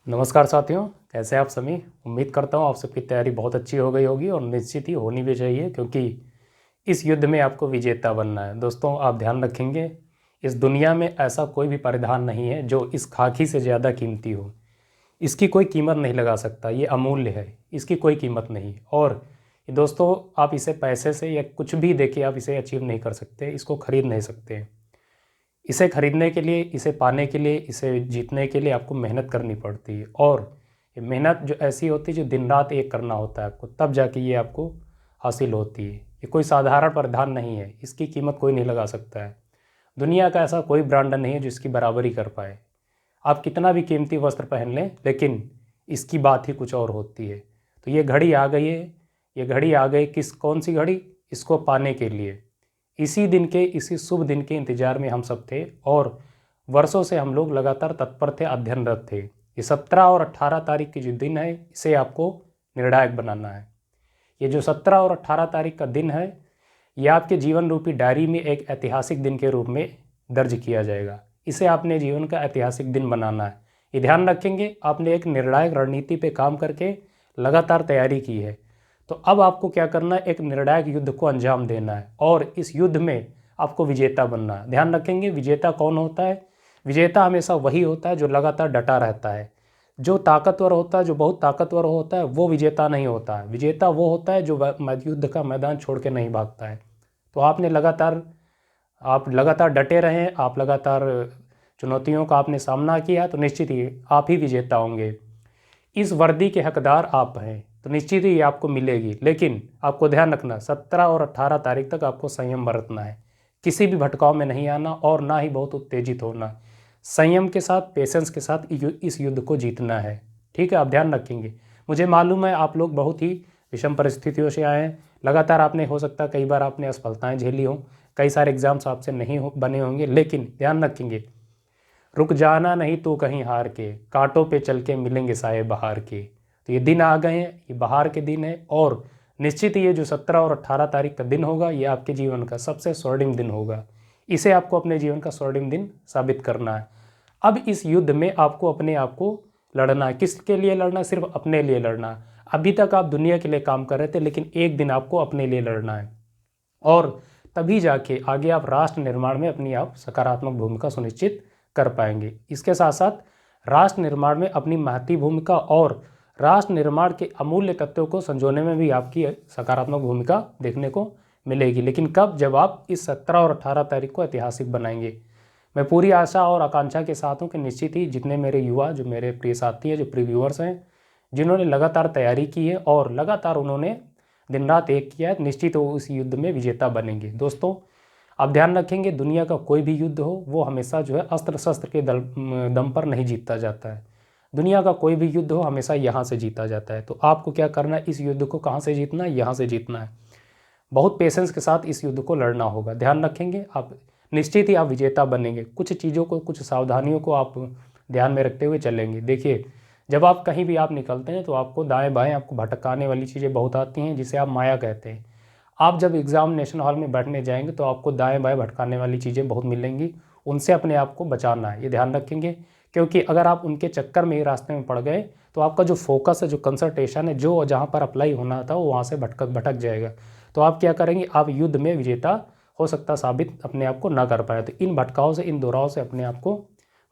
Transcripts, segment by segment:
नमस्कार साथियों, कैसे हैं आप सभी। उम्मीद करता हूँ आप सबकी तैयारी बहुत अच्छी हो गई होगी और निश्चित ही होनी भी चाहिए, क्योंकि इस युद्ध में आपको विजेता बनना है। दोस्तों, आप ध्यान रखेंगे, इस दुनिया में ऐसा कोई भी परिधान नहीं है जो इस खाकी से ज़्यादा कीमती हो। इसकी कोई कीमत नहीं लगा सकता, ये अमूल्य है, इसकी कोई कीमत नहीं। और दोस्तों, आप इसे पैसे से या कुछ भी देके आप इसे अचीव नहीं कर सकते, इसको खरीद नहीं सकते। इसे खरीदने के लिए, इसे पाने के लिए, इसे जीतने के लिए आपको मेहनत करनी पड़ती है। और ये मेहनत जो ऐसी होती है जो दिन रात एक करना होता है आपको, तब जाके ये आपको हासिल होती है। ये कोई साधारण परिधान नहीं है, इसकी कीमत कोई नहीं लगा सकता है। दुनिया का ऐसा कोई ब्रांड नहीं है जो इसकी बराबरी कर पाए। आप कितना भी कीमती वस्त्र पहन लें, लेकिन इसकी बात ही कुछ और होती है। तो ये घड़ी आ गई है, ये घड़ी आ गई। कौन सी घड़ी? इसको पाने के लिए। इसी दिन के, इसी शुभ दिन के इंतजार में हम सब थे और वर्षों से हम लोग लगातार तत्पर थे, अध्ययनरत थे। ये 17 और 18 तारीख की जो दिन है, इसे आपको निर्णायक बनाना है। ये जो 17 और 18 तारीख का दिन है, ये आपके जीवन रूपी डायरी में एक ऐतिहासिक दिन के रूप में दर्ज किया जाएगा। इसे आपने जीवन का ऐतिहासिक दिन बनाना है। ये ध्यान रखेंगे, आपने एक निर्णायक रणनीति पे काम करके लगातार तैयारी की है। तो अब आपको क्या करना है? एक निर्णायक युद्ध को अंजाम देना है और इस युद्ध में आपको विजेता बनना है। ध्यान रखेंगे, विजेता कौन होता है? विजेता हमेशा वही होता है जो लगातार डटा रहता है। जो ताकतवर होता है, जो बहुत ताकतवर होता है, वो विजेता नहीं होता है। विजेता वो होता है जो युद्ध का मैदान छोड़ के नहीं भागता है। तो आप लगातार डटे रहें, आप लगातार चुनौतियों का आपने सामना किया, तो निश्चित ही आप ही विजेता होंगे। इस वर्दी के हकदार आप हैं, तो निश्चित ही ये आपको मिलेगी। लेकिन आपको ध्यान रखना, 17 और 18 तारीख तक आपको संयम बरतना है। किसी भी भटकाव में नहीं आना और ना ही बहुत उत्तेजित होना। संयम के साथ, पेशेंस के साथ इस युद्ध को जीतना है। ठीक है, आप ध्यान रखेंगे। मुझे मालूम है आप लोग बहुत ही विषम परिस्थितियों से आए हैं। लगातार आपने, हो सकता है कई बार आपने असफलताएं झेली हों, कई सारे एग्जाम्स आपसे नहीं बने होंगे, लेकिन ध्यान रखेंगे, रुक जाना नहीं तो कहीं हार के, कांटों पे चल के मिलेंगे साए बहार के। तो ये दिन आ गए हैं, ये बहार के दिन है और निश्चित ही ये जो 17 और 18 तारीख का दिन होगा, ये आपके जीवन का सबसे स्वर्णिम दिन होगा। इसे आपको अपने जीवन का स्वर्णिम दिन साबित करना है। अब इस युद्ध में आपको अपने आप को लड़ना है। किसके लिए लड़ना? सिर्फ अपने लिए लड़ना है। अभी तक आप दुनिया के लिए काम कर रहे थे, लेकिन एक दिन आपको अपने लिए लड़ना है और तभी जाके आगे आप राष्ट्र निर्माण में अपनी आप सकारात्मक भूमिका सुनिश्चित कर पाएंगे। इसके साथ साथ राष्ट्र निर्माण में अपनी महती भूमिका और राष्ट्र निर्माण के अमूल्य तत्वों को संजोने में भी आपकी सकारात्मक भूमिका देखने को मिलेगी। लेकिन कब? जब आप इस 17 और 18 तारीख को ऐतिहासिक बनाएंगे। मैं पूरी आशा और आकांक्षा के साथ हूँ कि निश्चित ही जितने मेरे युवा, जो मेरे प्रिय साथी हैं, जो प्रीव्यूअर्स हैं, जिन्होंने लगातार तैयारी की है और लगातार उन्होंने दिन रात एक किया है, निश्चित वो इस युद्ध में विजेता बनेंगे। दोस्तों, आप ध्यान रखेंगे, दुनिया का कोई भी युद्ध हो, वो हमेशा जो है अस्त्र शस्त्र के दम पर नहीं जीता जाता है। दुनिया का कोई भी युद्ध हो, हमेशा यहाँ से जीता जाता है। तो आपको क्या करना है? इस युद्ध को कहाँ से जीतना है? यहाँ से जीतना है। बहुत पेशेंस के साथ इस युद्ध को लड़ना होगा। ध्यान रखेंगे, आप निश्चित ही आप विजेता बनेंगे। कुछ चीज़ों को, कुछ सावधानियों को आप ध्यान में रखते हुए चलेंगे। देखिए, जब आप कहीं भी आप निकलते हैं तो आपको दाएं बाएं आपको भटकाने वाली चीज़ें बहुत आती हैं, जिसे आप माया कहते हैं। आप जब एग्जामिनेशन हॉल में बैठने जाएंगे तो आपको दाएं बाएं भटकाने वाली चीज़ें बहुत मिलेंगी, उनसे अपने आप को बचाना है, ये ध्यान रखेंगे। क्योंकि अगर आप उनके चक्कर में ही रास्ते में पड़ गए तो आपका जो फोकस है, जो कंसंट्रेशन है, जो जहाँ पर अप्लाई होना था, वो वहाँ से भटक जाएगा। तो आप क्या करेंगे? आप युद्ध में विजेता हो सकता साबित अपने आप को ना कर पाए। तो इन भटकाओं से, इन दोराहों से अपने आप को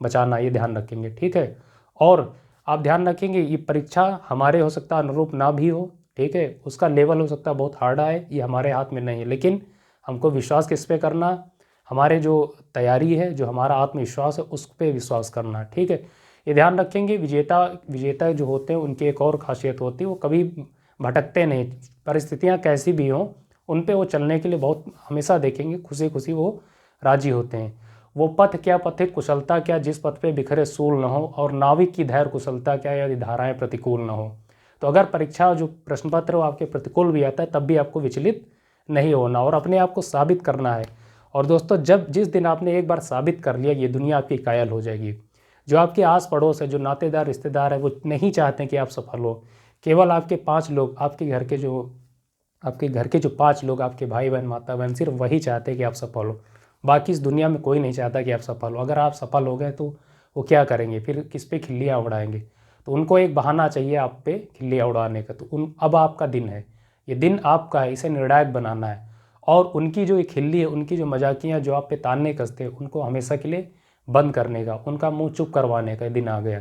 बचाना, ये ध्यान रखेंगे। ठीक है, और आप ध्यान रखेंगे, ये परीक्षा हमारे हो सकता अनुरूप ना भी हो। ठीक है, उसका लेवल हो सकता है बहुत हार्ड आए, ये हमारे हाथ में नहीं है। लेकिन हमको विश्वास किस पे करना? हमारे जो तैयारी है, जो हमारा आत्मविश्वास है, उस पर विश्वास करना। ठीक है, ये ध्यान रखेंगे। विजेता जो होते हैं, उनकी एक और खासियत होती है, वो कभी भटकते नहीं। परिस्थितियाँ कैसी भी हों, उन पे वो चलने के लिए बहुत हमेशा देखेंगे खुशी खुशी वो राजी होते हैं। वो पथ क्या, पथिक कुशलता क्या, जिस पथ पे बिखरे सूल न हो, और नाविक की धैर्य कुशलता क्या, यदि धाराएं प्रतिकूल न हो। तो अगर परीक्षा जो प्रश्न पत्र वो आपके प्रतिकूल भी आता है, तब भी आपको विचलित नहीं होना और अपने आप को साबित करना है। और दोस्तों, जिस दिन आपने एक बार साबित कर लिया, ये दुनिया आपकी कायल हो जाएगी। जो आपके आस पड़ोस है, जो नातेदार रिश्तेदार है, वो नहीं चाहते कि आप सफल हो। केवल आपके 5 लोग, आपके घर के जो 5 लोग, आपके भाई बहन, माता बहन, सिर्फ वही चाहते हैं कि आप सफल हो। बाकी इस दुनिया में कोई नहीं चाहता कि आप सफल हो। अगर आप सफल हो गए तो वो क्या करेंगे? फिर किस पे खिल्लियाँ उड़ाएंगे? तो उनको एक बहाना चाहिए आप पे खिल्लियाँ उड़ाने का। तो अब आपका दिन है, ये दिन आपका है, इसे निर्णायक बनाना है। और उनकी जो ये खिल्ली है, उनकी जो मजाकियाँ जो आप पे तानने कसते हैं, उनको हमेशा के लिए बंद करने का, उनका मुंह चुप करवाने का दिन आ गया।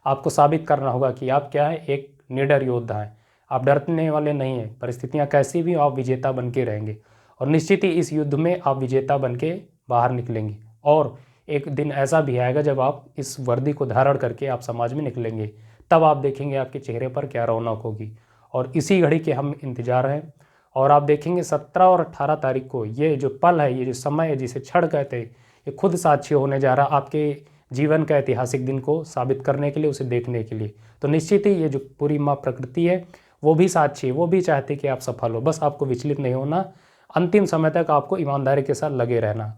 आपको साबित करना होगा कि आप क्या है, एक निडर योद्धा हैं। आप डरने वाले नहीं हैं, परिस्थितियाँ कैसी भी आप विजेता बन के रहेंगे। और निश्चित ही इस युद्ध में आप विजेता बन के बाहर निकलेंगे। और एक दिन ऐसा भी आएगा जब आप इस वर्दी को धारण करके आप समाज में निकलेंगे, तब आप देखेंगे आपके चेहरे पर क्या रौनक होगी। और इसी घड़ी के हम इंतजार हैं। और आप देखेंगे 17 और 18 तारीख को ये जो पल है, ये जो समय है, जिसे क्षण कहते हैं, ये खुद साक्षी होने जा रहा आपके जीवन का ऐतिहासिक दिन को साबित करने के लिए, उसे देखने के लिए। तो निश्चित ही ये जो पूरी माँ प्रकृति है वो भी साक्षी है, वो भी चाहती कि आप सफल हो। बस आपको विचलित नहीं होना, अंतिम समय तक आपको ईमानदारी के साथ लगे रहना।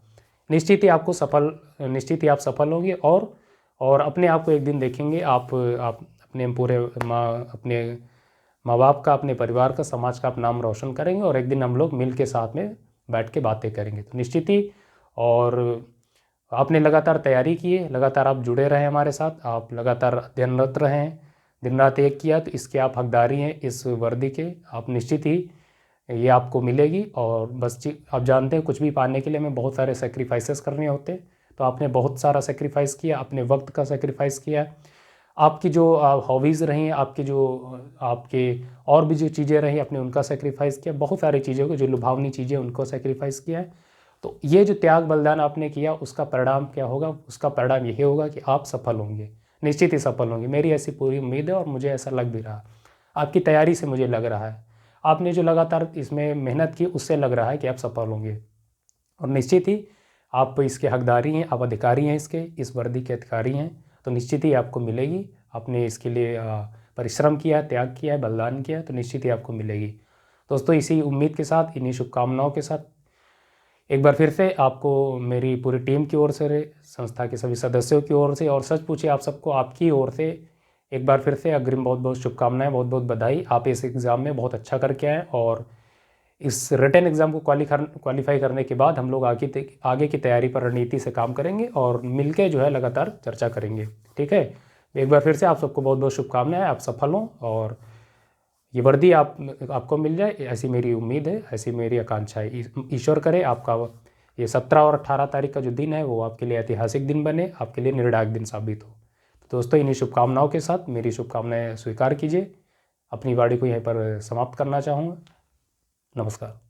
निश्चित ही आप सफल होंगे। और अपने आप को एक दिन देखेंगे आप अपने पूरे अपने माँ बाप का, अपने परिवार का, समाज का आप नाम रोशन करेंगे। और एक दिन हम लोग मिल के साथ में बैठ के बातें करेंगे। तो निश्चित ही, और आपने लगातार तैयारी की है, लगातार आप जुड़े रहें हमारे साथ, आप लगातार अध्ययनरत रहें, दिन रात एक किया, तो इसके आप हकदारी हैं इस वर्दी के। आप निश्चित ही ये आपको मिलेगी। और बस आप जानते हैं, कुछ भी पाने के लिए हमें बहुत सारे सेक्रीफाइसेस करने होते हैं। तो आपने बहुत सारा सेक्रीफाइस किया, अपने वक्त का सेक्रीफाइस किया, आपकी जो हॉबीज़ रही, आपके और भी जो चीज़ें रही, आपने उनका सेक्रीफाइस किया। बहुत सारी चीज़ों को, जो लुभावनी चीज़ें, उनको सेक्रीफाइस किया है। तो ये जो त्याग बलिदान आपने किया, उसका परिणाम क्या होगा? उसका परिणाम यही होगा कि आप सफल होंगे, निश्चित ही सफल होंगे। मेरी ऐसी पूरी उम्मीद है और मुझे ऐसा लग भी रहा, आपकी तैयारी से मुझे लग रहा है, आपने जो लगातार इसमें मेहनत की, उससे लग रहा है कि आप सफल होंगे। और निश्चित ही आप इसके हकदारी हैं, आप अधिकारी हैं, इस वर्दी के अधिकारी हैं। तो निश्चित ही आपको मिलेगी। आपने इसके लिए परिश्रम किया, त्याग किया है, बलिदान किया है, तो निश्चित ही आपको मिलेगी। दोस्तों, इसी उम्मीद के साथ, इन्हीं शुभकामनाओं के साथ एक बार फिर से आपको मेरी पूरी टीम की ओर से, संस्था के सभी सदस्यों की ओर से, और सच पूछे आप सबको आपकी ओर से एक बार फिर से अग्रिम बहुत बहुत शुभकामनाएं, बहुत बहुत बधाई। आप इस एग्ज़ाम में बहुत अच्छा करके आए। और इस रिटन एग्ज़ाम को क्वालिफाई करने के बाद हम लोग आगे की तैयारी पर रणनीति से काम करेंगे और मिलके जो है लगातार चर्चा करेंगे। ठीक है, एक बार फिर से आप सबको बहुत बहुत शुभकामनाएं, आप सफल हों और ये वर्दी आपको मिल जाए, ऐसी मेरी उम्मीद है, ऐसी मेरी आकांक्षा है। ईश्वर करे आपका ये 17 और 18 तारीख का जो दिन है वो आपके लिए ऐतिहासिक दिन बने, आपके लिए निर्णायक दिन साबित हो। तो दोस्तों, इन्हीं शुभकामनाओं के साथ मेरी शुभकामनाएं स्वीकार कीजिए। अपनी वाणी को यहीं पर समाप्त करना चाहूँगा। नमस्कार।